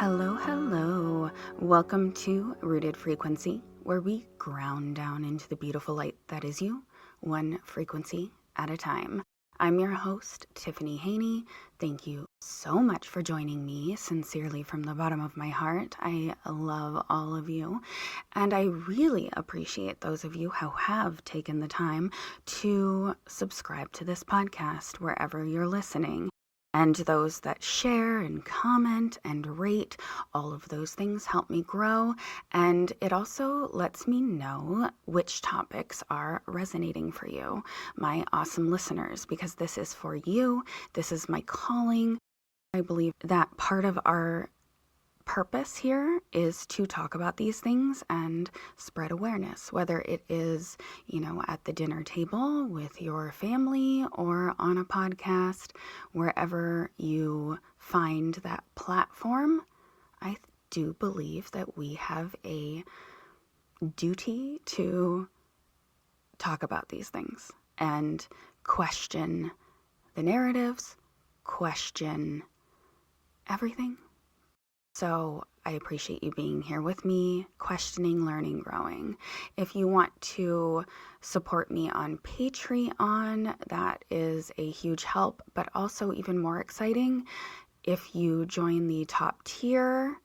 Hello, hello. Welcome to Rooted Frequency, where we ground down into the beautiful light that is you, one frequency at a time. I'm your host, Tiffany Haney. Thank you so much for joining me, sincerely from the bottom of my heart. I love all of you, and I really appreciate those of you who have taken the time to subscribe to this podcast wherever you're listening. And those that share and comment and rate, all of those things help me grow. And it also lets me know which topics are resonating for you, my awesome listeners, because this is for you. This is my calling. I believe that part of our purpose here is to talk about these things and spread awareness, whether it is, at the dinner table with your family or on a podcast, wherever you find that platform. I do believe that we have a duty to talk about these things and question the narratives, question everything. So I appreciate you being here with me, questioning, learning, growing. If you want to support me on Patreon, that is a huge help, but also even more exciting, if you join the top tier,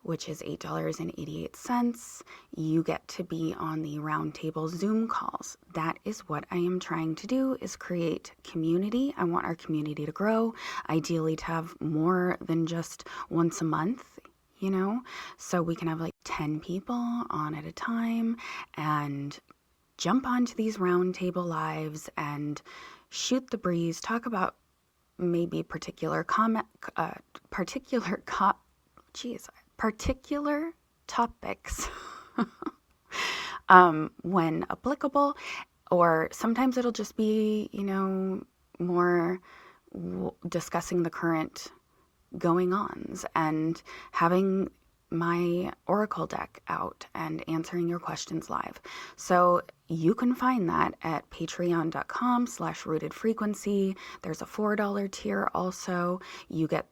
which is $8.88, you get to be on the roundtable Zoom calls. That is what I am trying to do, is create community. I want our community to grow, ideally to have more than just once a month, so we can have like 10 people on at a time and jump onto these roundtable lives and shoot the breeze, talk about maybe particular topics when applicable, or sometimes it'll just be, more discussing the current going-ons and having my oracle deck out and answering your questions live. So you can find that at patreon.com/rootedfrequency. There's a $4 tier also. You get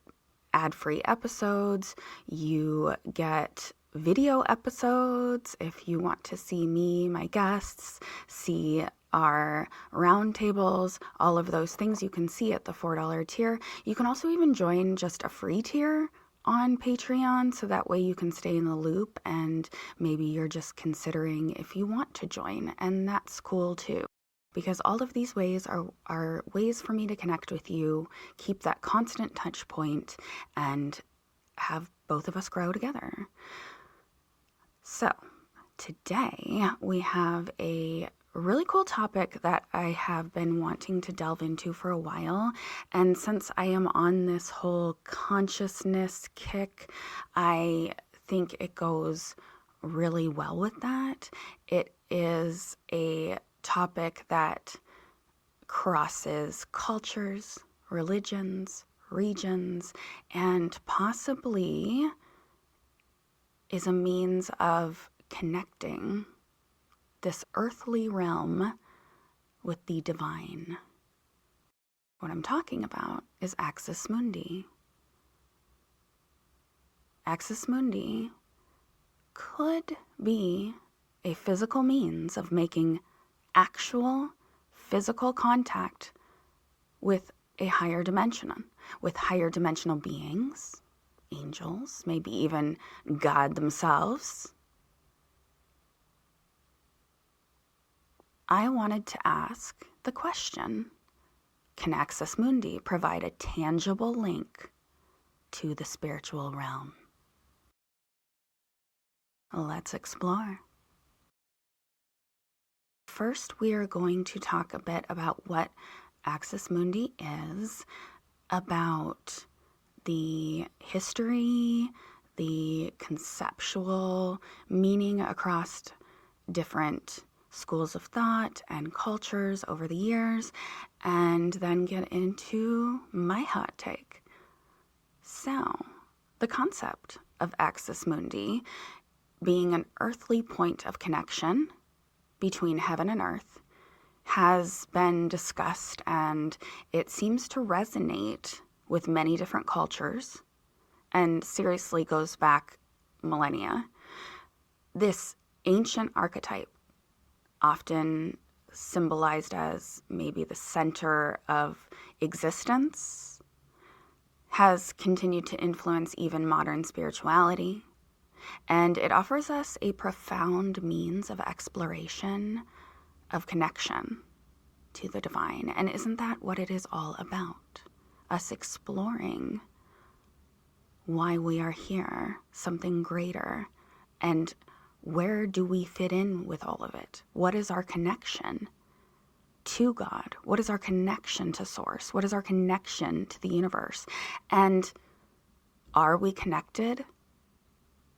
ad-free episodes. You get video episodes if you want to see me, my guests, see our roundtables, all of those things you can see at the $4 tier. You can also even join just a free tier on Patreon, so that way you can stay in the loop, and maybe you're just considering if you want to join, and that's cool too. Because all of these ways are ways for me to connect with you, keep that constant touch point, and have both of us grow together. So today we have a really cool topic that I have been wanting to delve into for a while. And since I am on this whole consciousness kick, I think it goes really well with that. It is a topic that crosses cultures, religions, regions, and possibly is a means of connecting this earthly realm with the divine. What I'm talking about is Axis Mundi. Axis Mundi could be a physical means of making actual physical contact with a higher dimension, with higher dimensional beings, angels, maybe even God themselves. I wanted to ask the question, can Axis Mundi provide a tangible link to the spiritual realm? Let's explore. First, we are going to talk a bit about what Axis Mundi is, about the history, the conceptual meaning across different schools of thought and cultures over the years, and then get into my hot take. So, the concept of Axis Mundi being an earthly point of connection between heaven and earth has been discussed, and it seems to resonate with many different cultures and seriously goes back millennia. This ancient archetype, often symbolized as maybe the center of existence, has continued to influence even modern spirituality. And it offers us a profound means of exploration, of connection to the divine. And isn't that what it is all about? Us exploring why we are here, something greater, and where do we fit in with all of it? What is our connection to God? What is our connection to Source? What is our connection to the universe? And are we connected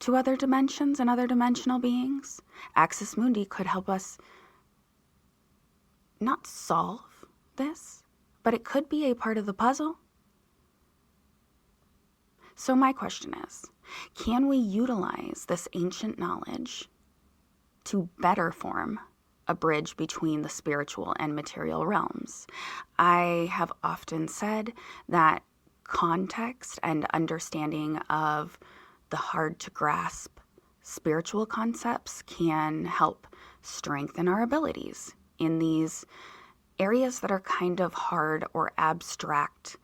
to other dimensions and other dimensional beings? Axis Mundi could help us not solve this, but it could be a part of the puzzle. So my question is, can we utilize this ancient knowledge to better form a bridge between the spiritual and material realms? I have often said that context and understanding of the hard to grasp spiritual concepts can help strengthen our abilities in these areas that are kind of hard or abstract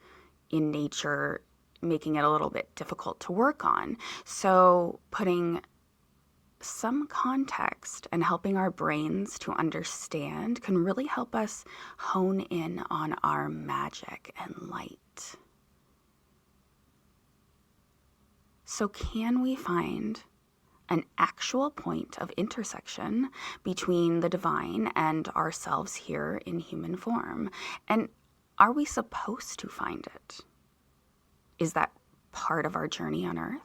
in nature, making it a little bit difficult to work on. So putting some context and helping our brains to understand can really help us hone in on our magic and light. So can we find an actual point of intersection between the divine and ourselves here in human form? And are we supposed to find it? Is that part of our journey on Earth?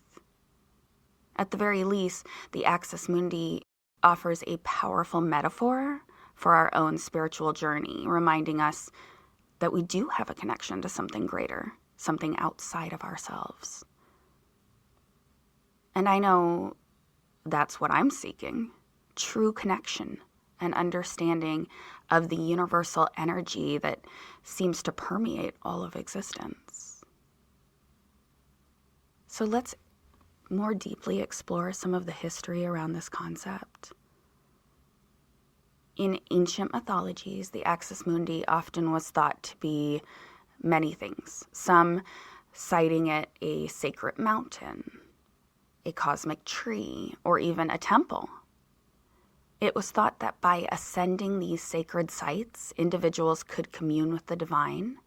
At the very least, the Axis Mundi offers a powerful metaphor for our own spiritual journey, reminding us that we do have a connection to something greater, something outside of ourselves. And I know that's what I'm seeking, true connection and understanding of the universal energy that seems to permeate all of existence. So let's more deeply explore some of the history around this concept. In ancient mythologies, the Axis Mundi often was thought to be many things, some citing it a sacred mountain, a cosmic tree, or even a temple. It was thought that by ascending these sacred sites, individuals could commune with the divine,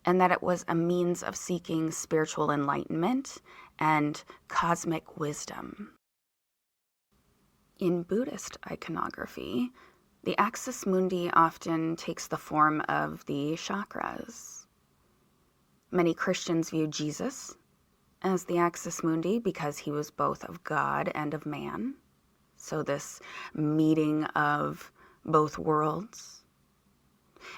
and that it was a means of seeking spiritual enlightenment and cosmic wisdom. In Buddhist iconography, the Axis Mundi often takes the form of the chakras. Many Christians view Jesus as the Axis Mundi because he was both of God and of man. So this meeting of both worlds.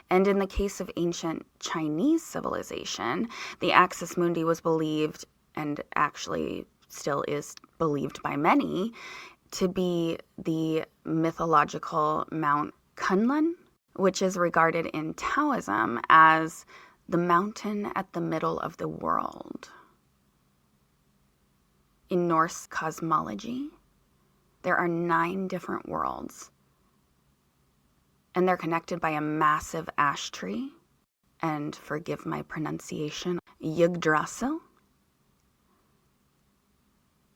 And in the case of ancient Chinese civilization, the Axis Mundi was believed, and actually still is believed by many, to be the mythological Mount Kunlun, which is regarded in Taoism as the mountain at the middle of the world. In Norse cosmology, there are 9 different worlds, and they're connected by a massive ash tree, and forgive my pronunciation, Yggdrasil.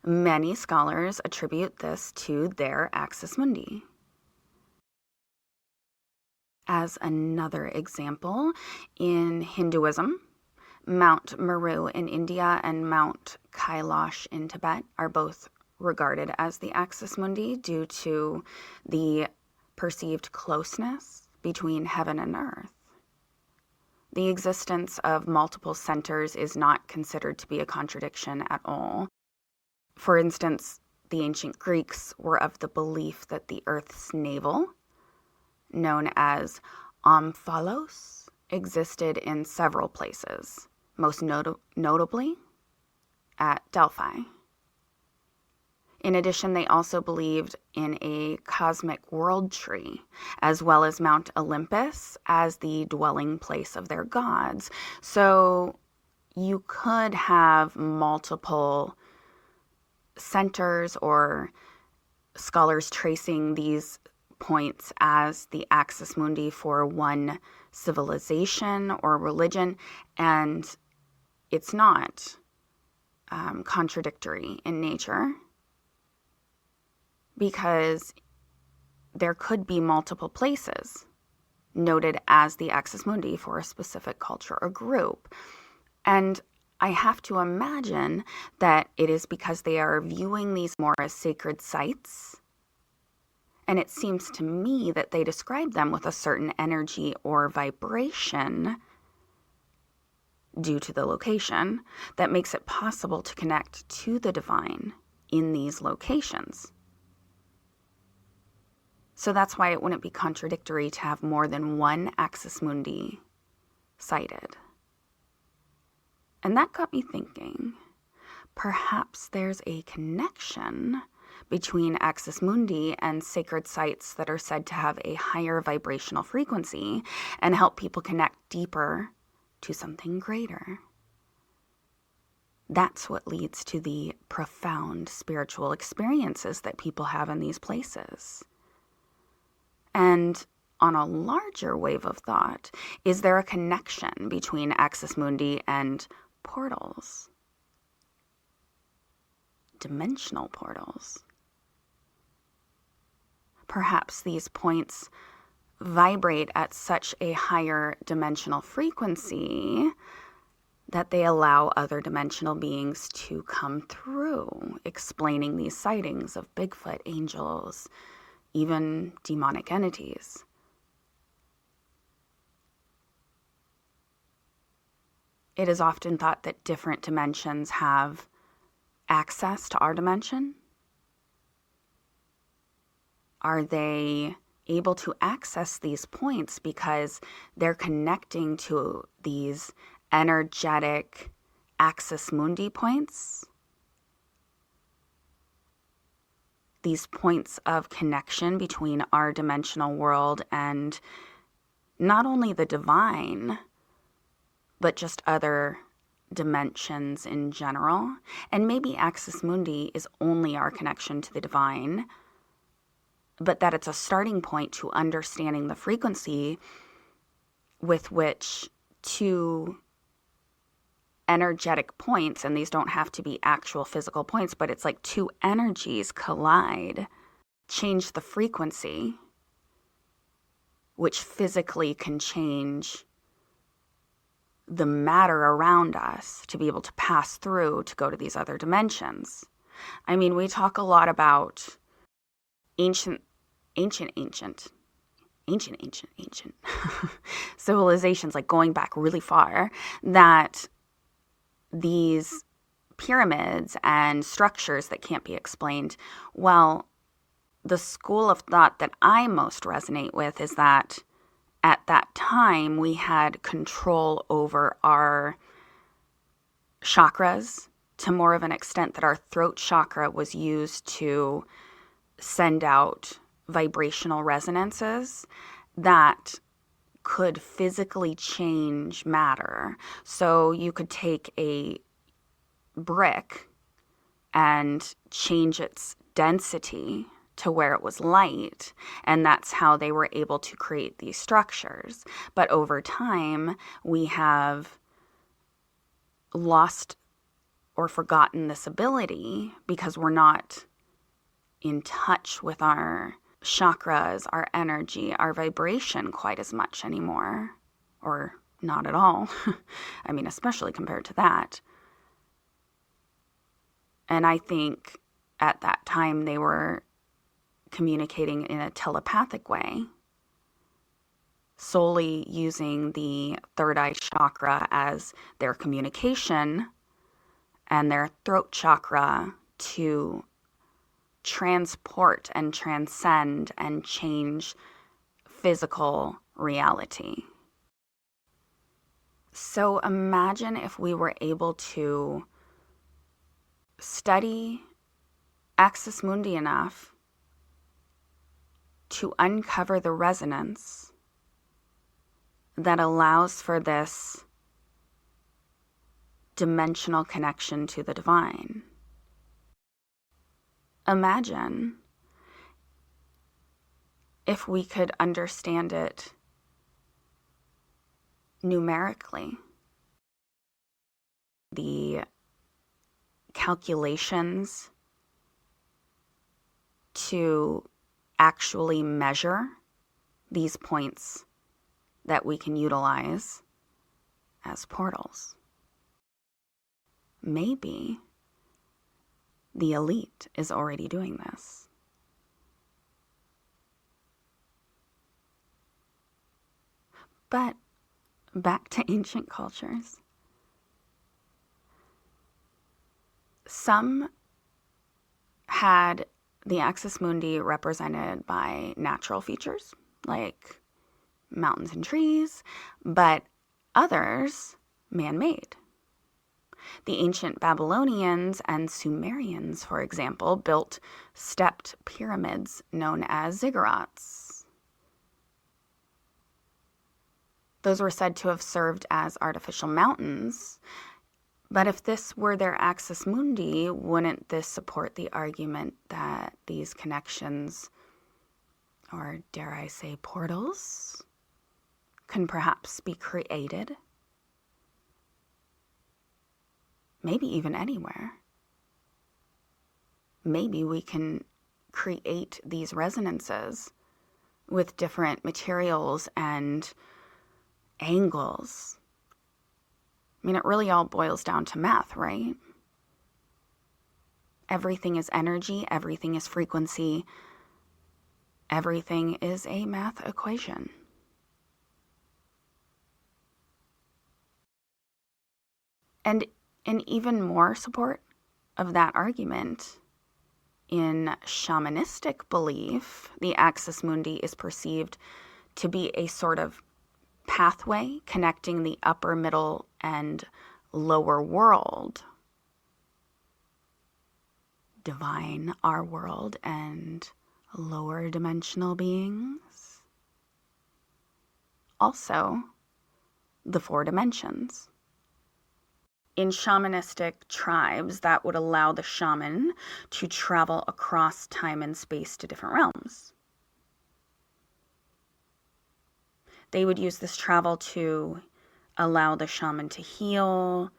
Many scholars attribute this to their Axis Mundi. As another example, in Hinduism, Mount Meru in India and Mount Kailash in Tibet are both regarded as the Axis Mundi due to the perceived closeness between heaven and earth. The existence of multiple centers is not considered to be a contradiction at all. For instance, the ancient Greeks were of the belief that the Earth's navel, known as Omphalos, existed in several places, most notably at Delphi. In addition, they also believed in a cosmic world tree, as well as Mount Olympus as the dwelling place of their gods. So you could have multiple centers or scholars tracing these points as the Axis Mundi for one civilization or religion, and it's not contradictory in nature, because there could be multiple places noted as the Axis Mundi for a specific culture or group. And I have to imagine that it is because they are viewing these more as sacred sites. And it seems to me that they describe them with a certain energy or vibration due to the location that makes it possible to connect to the divine in these locations. So that's why it wouldn't be contradictory to have more than one Axis Mundi sighted. And that got me thinking, perhaps there's a connection between Axis Mundi and sacred sites that are said to have a higher vibrational frequency and help people connect deeper to something greater. That's what leads to the profound spiritual experiences that people have in these places. And on a larger wave of thought, is there a connection between Axis Mundi and portals? Dimensional portals. Perhaps these points vibrate at such a higher dimensional frequency that they allow other dimensional beings to come through, explaining these sightings of Bigfoot, angels, even demonic entities. It is often thought that different dimensions have access to our dimension. Are they able to access these points because they're connecting to these energetic Axis Mundi points? These points of connection between our dimensional world and not only the divine, but just other dimensions in general. And maybe Axis Mundi is only our connection to the divine, but that it's a starting point to understanding the frequency with which two energetic points, and these don't have to be actual physical points, but it's like two energies collide, change the frequency, which physically can change the matter around us to be able to pass through to go to these other dimensions. I mean, we talk a lot about ancient civilizations, like going back really far, that these pyramids and structures that can't be explained. Well, the school of thought that I most resonate with is that at that time we had control over our chakras to more of an extent that our throat chakra was used to send out vibrational resonances that could physically change matter. So you could take a brick and change its density to where it was light, and that's how they were able to create these structures. But over time, we have lost or forgotten this ability because we're not in touch with our chakras, our energy, our vibration quite as much anymore, or not at all. I mean, especially compared to that. And I think at that time they were communicating in a telepathic way, solely using the third eye chakra as their communication and their throat chakra to transport and transcend and change physical reality. So imagine if we were able to study Axis Mundi enough to uncover the resonance that allows for this dimensional connection to the divine. Imagine if we could understand it numerically. The calculations to actually measure these points that we can utilize as portals. Maybe the elite is already doing this. But back to ancient cultures. Some had the Axis Mundi represented by natural features, like mountains and trees, but others man-made. The ancient Babylonians and Sumerians, for example, built stepped pyramids known as ziggurats. Those were said to have served as artificial mountains. But if this were their Axis Mundi, wouldn't this support the argument that these connections, or dare I say portals, can perhaps be created? Maybe even anywhere. Maybe we can create these resonances with different materials and angles. I mean, it really all boils down to math, right? Everything is energy, everything is frequency, everything is a math equation. And in even more support of that argument, in shamanistic belief, the Axis Mundi is perceived to be a sort of pathway connecting the upper, middle, and lower world, divine, our world, and lower dimensional beings. Also, the 4 dimensions. In shamanistic tribes, that would allow the shaman to travel across time and space to different realms. They would use this travel to allow the shaman to heal,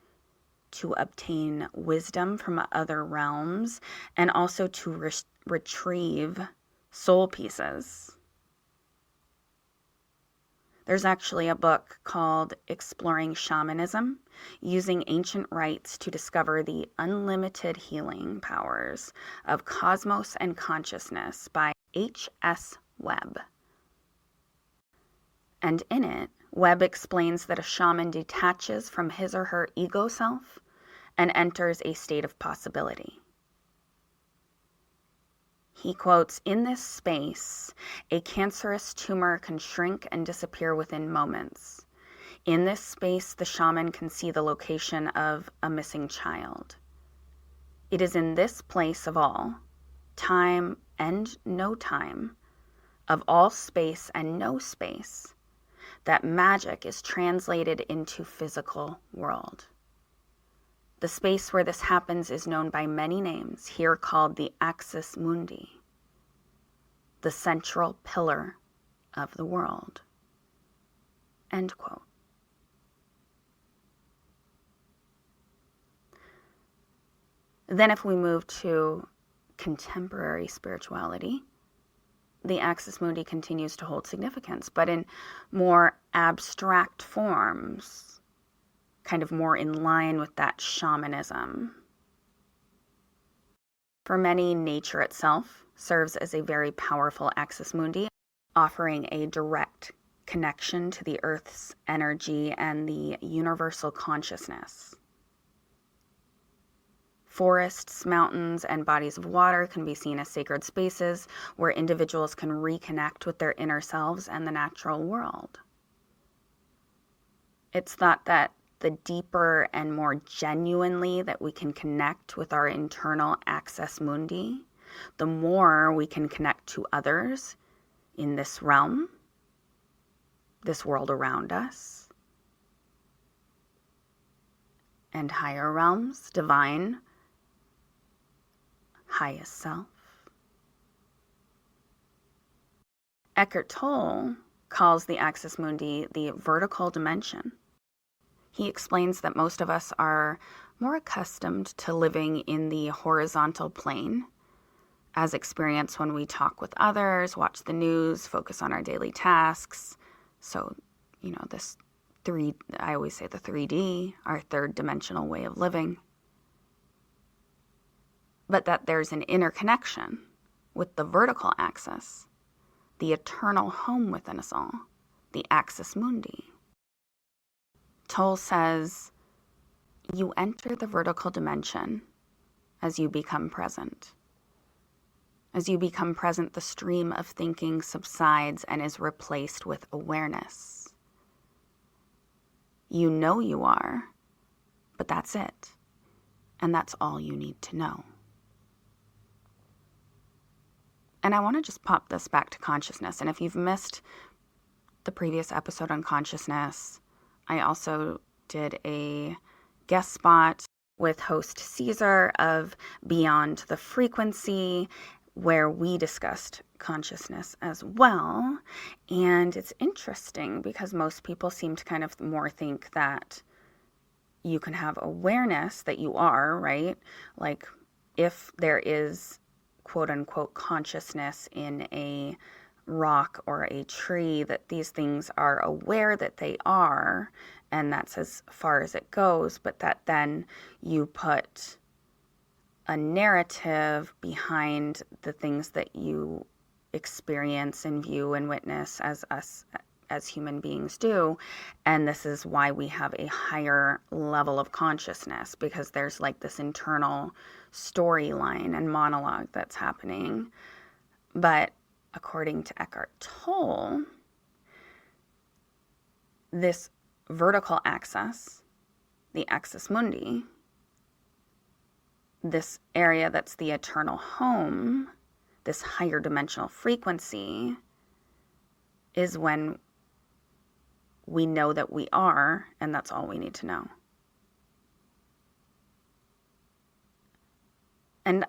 to obtain wisdom from other realms, and also to retrieve soul pieces. There's actually a book called Exploring Shamanism, using ancient rites to discover the unlimited healing powers of cosmos and consciousness by H.S. Webb. And in it, Webb explains that a shaman detaches from his or her ego self and enters a state of possibility. He quotes, "In this space, a cancerous tumor can shrink and disappear within moments. In this space, the shaman can see the location of a missing child. It is in this place of all, time and no time, of all space and no space, that magic is translated into physical world. The space where this happens is known by many names, here called the Axis Mundi, the central pillar of the world." End quote. Then if we move to contemporary spirituality, the Axis Mundi continues to hold significance, but in more abstract forms, kind of more in line with that shamanism. For many, nature itself serves as a very powerful Axis Mundi, offering a direct connection to the Earth's energy and the universal consciousness. Forests, mountains, and bodies of water can be seen as sacred spaces where individuals can reconnect with their inner selves and the natural world. It's thought that the deeper and more genuinely that we can connect with our internal Axis Mundi, the more we can connect to others in this realm, this world around us, and higher realms, divine, highest self. Eckhart Tolle calls the Axis Mundi the vertical dimension. He explains that most of us are more accustomed to living in the horizontal plane, as experienced when we talk with others, watch the news, focus on our daily tasks. So, I always say the 3D, our third dimensional way of living. But that there's an interconnection with the vertical axis, the eternal home within us all, the Axis Mundi. Tolle says, you enter the vertical dimension as you become present. As you become present, the stream of thinking subsides and is replaced with awareness. You know you are, but that's it. And that's all you need to know. And I want to just pop this back to consciousness. And if you've missed the previous episode on consciousness, I also did a guest spot with host Caesar of Beyond the Frequency, where we discussed consciousness as well. And it's interesting because most people seem to kind of more think that you can have awareness that you are, right? Like if there is quote unquote consciousness in a rock or a tree, that these things are aware that they are, and that's as far as it goes, but that then you put a narrative behind the things that you experience and view and witness as us as human beings do. And this is why we have a higher level of consciousness, because there's like this internal storyline and monologue that's happening. But according to Eckhart Tolle, this vertical axis, the Axis Mundi, this area that's the eternal home, this higher dimensional frequency, is when we know that we are, and that's all we need to know. And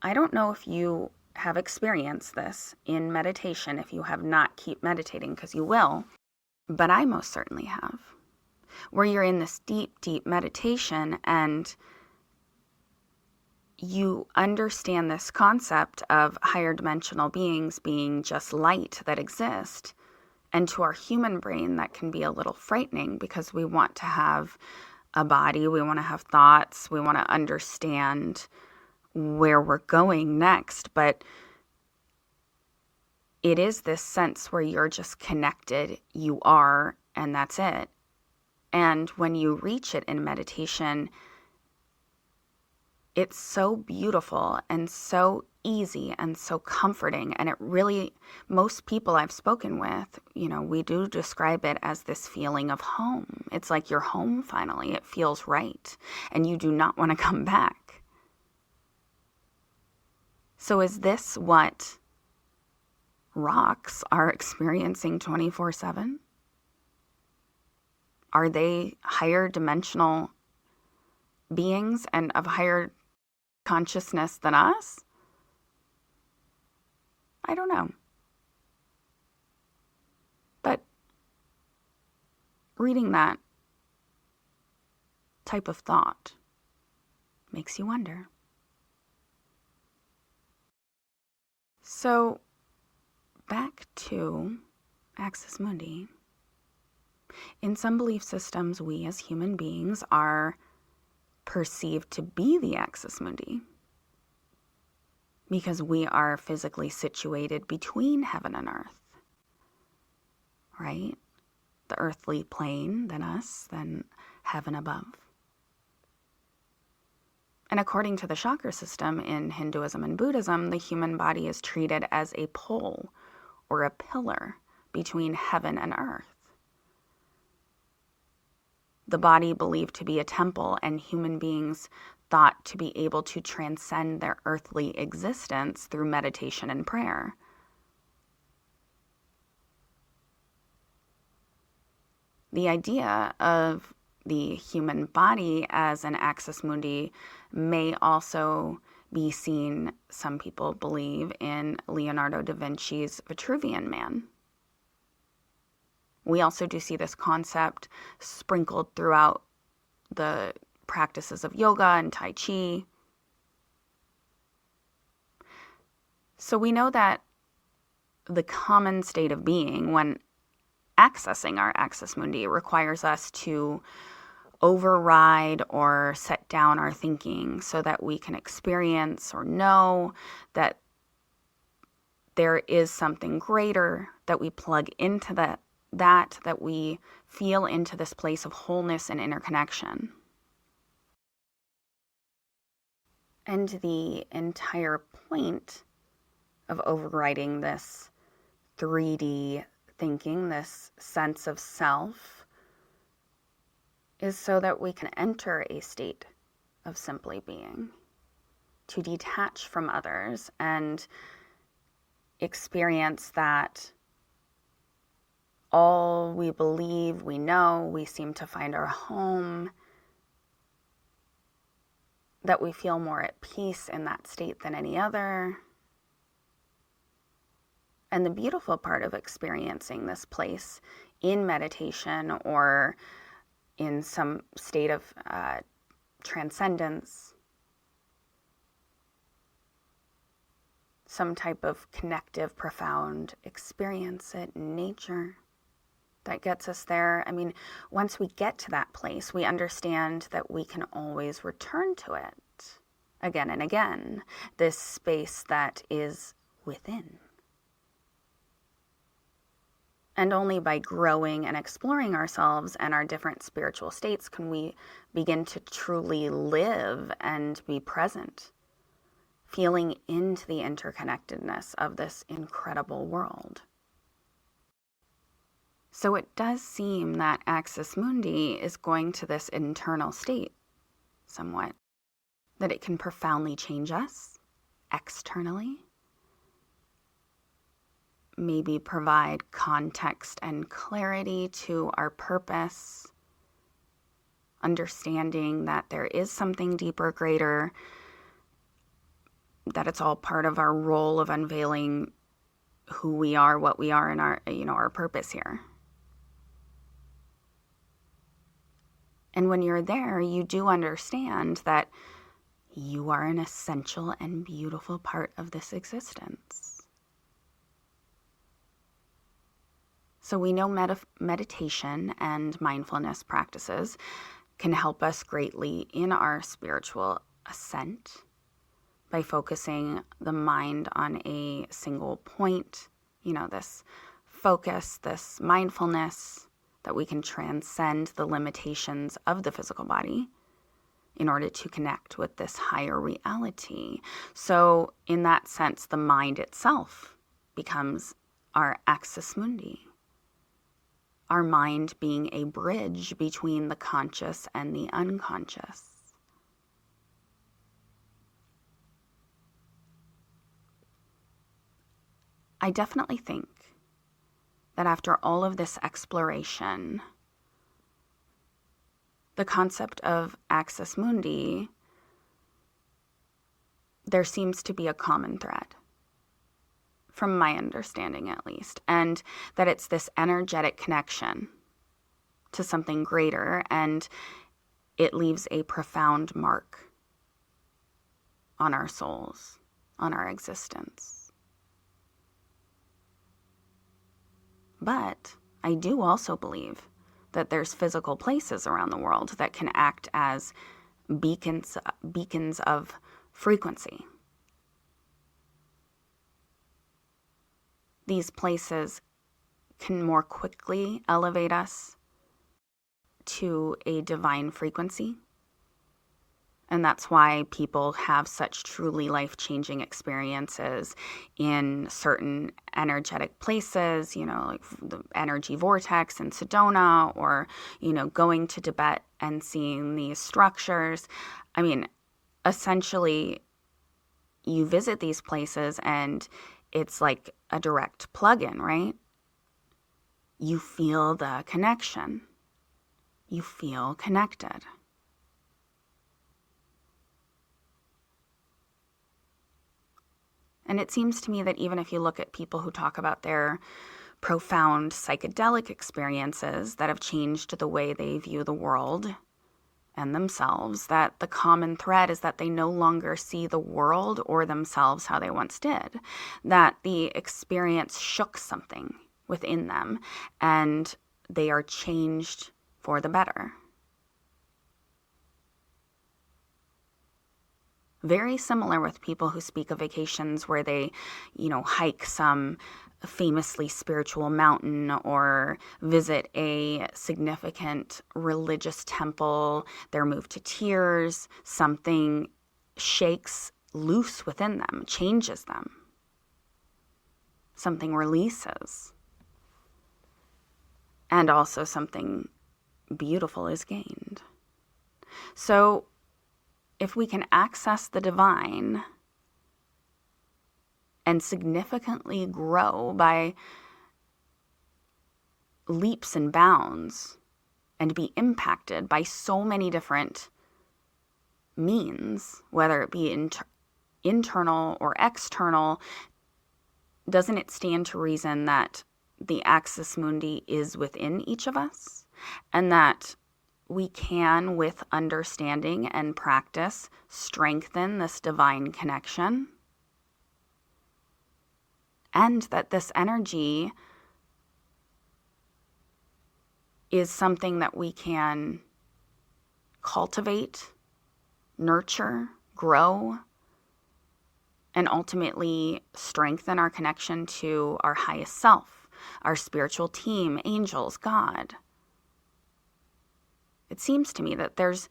I don't know if you have experienced this in meditation. If you have not, keep meditating, because you will. But I most certainly have. Where you're in this deep, deep meditation and you understand this concept of higher dimensional beings being just light that exist. And to our human brain, that can be a little frightening because we want to have a body, we want to have thoughts, we want to understand where we're going next. But it is this sense where you're just connected, you are, and that's it. And when you reach it in meditation, it's so beautiful and so easy and so comforting. And it really, most people I've spoken with, we do describe it as this feeling of home. It's like you're home finally. It feels right. And you do not want to come back. So is this what rocks are experiencing 24/7? Are they higher dimensional beings and of higher consciousness than us? I don't know. But reading that type of thought makes you wonder. So, back to Axis Mundi. In some belief systems, we as human beings are perceived to be the Axis Mundi because we are physically situated between heaven and earth, right? The earthly plane, then us, then heaven above. And according to the chakra system in Hinduism and Buddhism, the human body is treated as a pole or a pillar between heaven and earth. The body believed to be a temple, and human beings thought to be able to transcend their earthly existence through meditation and prayer. The idea of the human body as an Axis Mundi may also be seen, some people believe, in Leonardo da Vinci's Vitruvian Man. We also do see this concept sprinkled throughout the practices of yoga and Tai Chi. So we know that the common state of being when accessing our Axis Mundi requires us to override or set down our thinking so that we can experience or know that there is something greater, that we plug into that we feel into this place of wholeness and interconnection. And the entire point of overriding this 3D thinking, this sense of self, is so that we can enter a state of simply being, to detach from others and experience that all we believe, we know, we seem to find our home, that we feel more at peace in that state than any other. And the beautiful part of experiencing this place in meditation or in some state of transcendence, some type of connective, profound experience in nature that gets us there. I mean, once we get to that place, we understand that we can always return to it again and again, this space that is within. And only by growing and exploring ourselves and our different spiritual states can we begin to truly live and be present, feeling into the interconnectedness of this incredible world. So it does seem that Axis Mundi is going to this internal state somewhat, that it can profoundly change us externally, maybe provide context and clarity to our purpose, understanding that there is something deeper, greater, that it's all part of our role of unveiling who we are, what we are, and our purpose here. And when you're there, you do understand that you are an essential and beautiful part of this existence. So we know meditation and mindfulness practices can help us greatly in our spiritual ascent by focusing the mind on a single point, this focus, this mindfulness, that we can transcend the limitations of the physical body in order to connect with this higher reality. So in that sense, the mind itself becomes our Axis Mundi. Our mind being a bridge between the conscious and the unconscious. I definitely think that after all of this exploration, the concept of Axis Mundi, there seems to be a common thread, from my understanding at least, and that it's this energetic connection to something greater, and it leaves a profound mark on our souls, on our existence. But I do also believe that there's physical places around the world that can act as beacons of frequency. These places can more quickly elevate us to a divine frequency. And that's why people have such truly life-changing experiences in certain energetic places, like the energy vortex in Sedona, or, going to Tibet and seeing these structures. I mean, essentially, you visit these places and it's like a direct plug-in, right? You feel the connection. You feel connected. And it seems to me that even if you look at people who talk about their profound psychedelic experiences that have changed the way they view the world and themselves, that the common thread is that they no longer see the world or themselves how they once did, that the experience shook something within them and they are changed for the better. Very similar with people who speak of vacations where they, hike some famously spiritual mountain or visit a significant religious temple. They're moved to tears. Something shakes loose within them, changes them. Something releases. And also something beautiful is gained. So if we can access the divine and significantly grow by leaps and bounds and be impacted by so many different means, whether it be internal or external, doesn't it stand to reason that the Axis Mundi is within each of us, and that we can, with understanding and practice, strengthen this divine connection? And that this energy is something that we can cultivate, nurture, grow, and ultimately strengthen our connection to our highest self, our spiritual team, angels, God. It seems to me that there's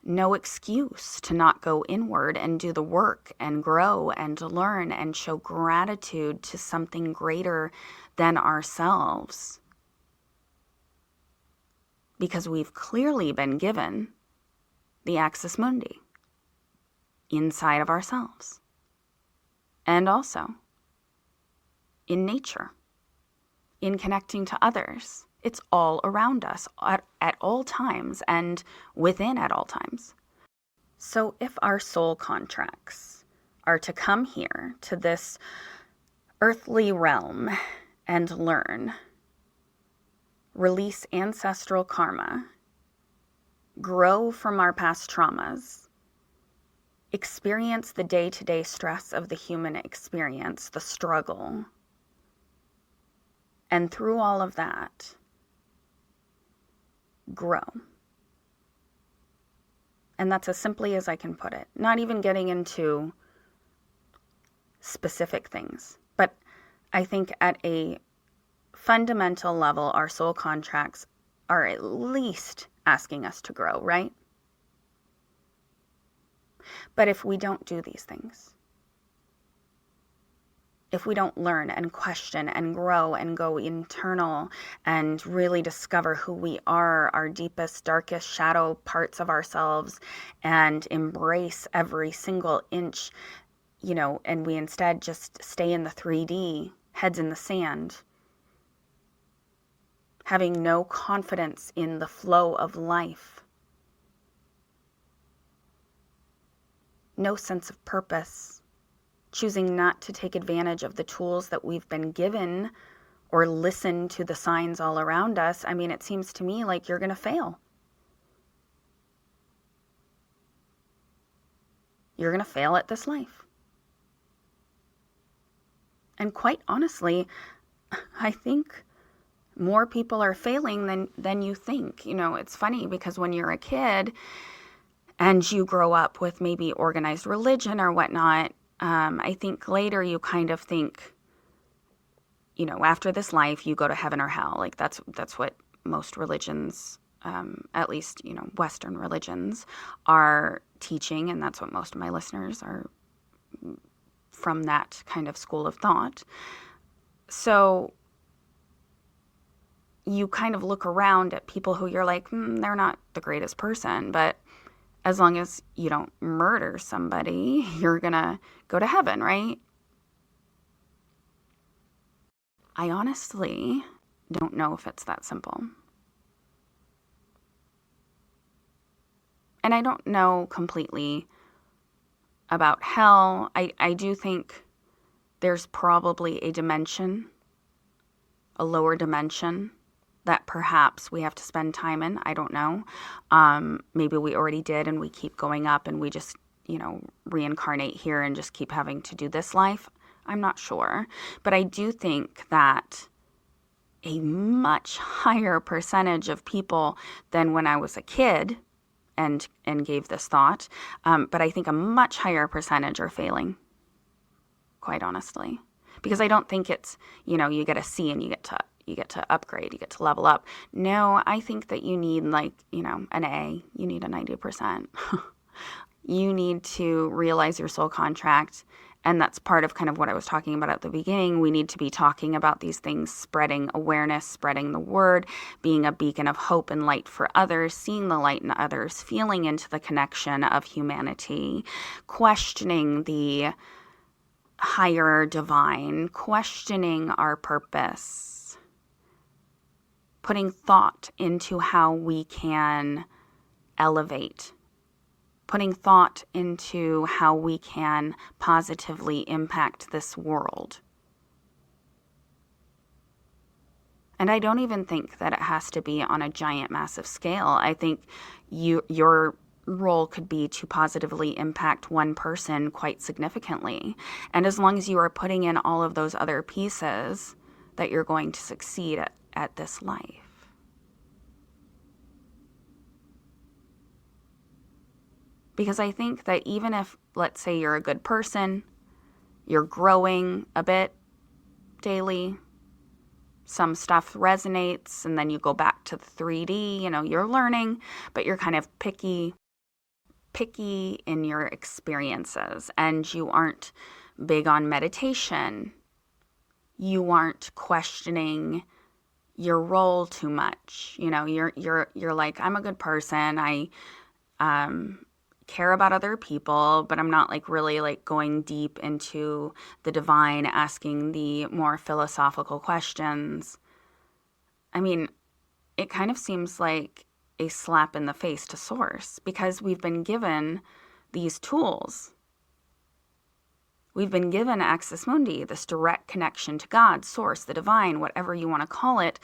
no excuse to not go inward and do the work and grow and learn and show gratitude to something greater than ourselves. Because we've clearly been given the Axis Mundi inside of ourselves. And also in nature, in connecting to others. It's all around us at all times and within at all times. So if our soul contracts are to come here to this earthly realm and learn, release ancestral karma, grow from our past traumas, experience the day-to-day stress of the human experience, the struggle, and through all of that, grow. And that's as simply as I can put it. Not even getting into specific things. But I think at a fundamental level, our soul contracts are at least asking us to grow, right? But if we don't do these things, if we don't learn and question and grow and go internal and really discover who we are, our deepest, darkest shadow parts of ourselves, and embrace every single inch, and we instead just stay in the 3D, heads in the sand, having no confidence in the flow of life, no sense of purpose, choosing not to take advantage of the tools that we've been given or listen to the signs all around us, I mean, it seems to me like you're going to fail. You're going to fail at this life. And quite honestly, I think more people are failing than you think. It's funny because when you're a kid and you grow up with maybe organized religion or whatnot, I think later you kind of think, after this life, you go to heaven or hell. Like that's what most religions, at least, Western religions are teaching. And that's what most of my listeners are from that kind of school of thought. So you kind of look around at people who you're like, they're not the greatest person, but as long as you don't murder somebody, you're going to go to heaven, right? I honestly don't know if it's that simple. And I don't know completely about hell. I do think there's probably a dimension, a lower dimension, that perhaps we have to spend time in. I don't know. Maybe we already did and we keep going up and we just, reincarnate here and just keep having to do this life. I'm not sure. But I do think that a much higher percentage of people than when I was a kid and gave this thought, but I think a much higher percentage are failing, quite honestly. Because I don't think it's, you get a C and you get to upgrade, you get to level up. No, I think that you need an A. You need a 90%. You need to realize your soul contract. And that's part of kind of what I was talking about at the beginning. We need to be talking about these things, spreading awareness, spreading the word, being a beacon of hope and light for others, seeing the light in others, feeling into the connection of humanity, questioning the higher divine, questioning our purpose, putting thought into how we can elevate, putting thought into how we can positively impact this world. And I don't even think that it has to be on a giant, massive scale. I think your role could be to positively impact one person quite significantly. And as long as you are putting in all of those other pieces, that you're going to succeed at this life. Because I think that even if, let's say, you're a good person, you're growing a bit daily, some stuff resonates, and then you go back to the 3D, you're learning, but you're kind of picky in your experiences, and you aren't big on meditation. You aren't questioning your role too much. You're like, I'm a good person. I care about other people, but I'm not really going deep into the divine, asking the more philosophical questions. I mean, it kind of seems like a slap in the face to Source, because we've been given these tools. We've been given Axis Mundi, this direct connection to God, Source, the divine, whatever you want to call it.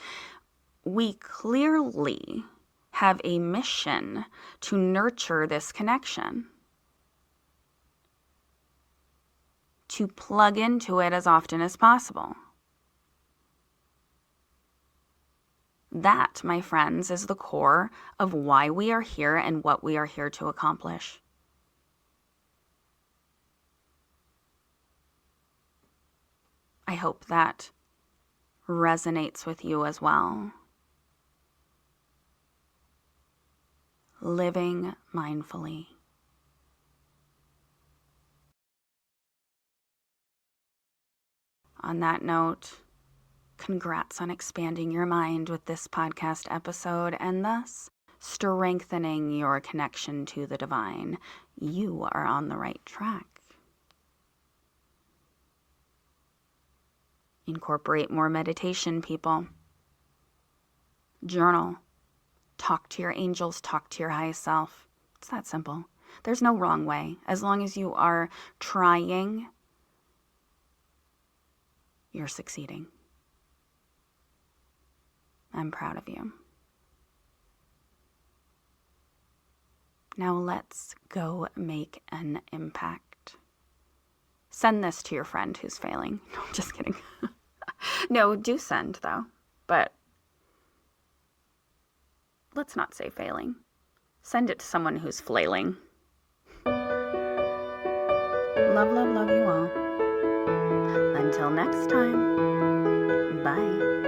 We clearly have a mission to nurture this connection, to plug into it as often as possible. That, my friends, is the core of why we are here and what we are here to accomplish. I hope that resonates with you as well. Living mindfully. On that note, congrats on expanding your mind with this podcast episode and thus strengthening your connection to the divine. You are on the right track. Incorporate more meditation, people. Journal. Talk to your angels, talk to your highest self. It's that simple. There's no wrong way. As long as you are trying, you're succeeding. I'm proud of you. Now let's go make an impact. Send this to your friend who's failing. No, I'm just kidding. No, do send though. But let's not say failing. Send it to someone who's flailing. Love, love, love you all. Until next time. Bye.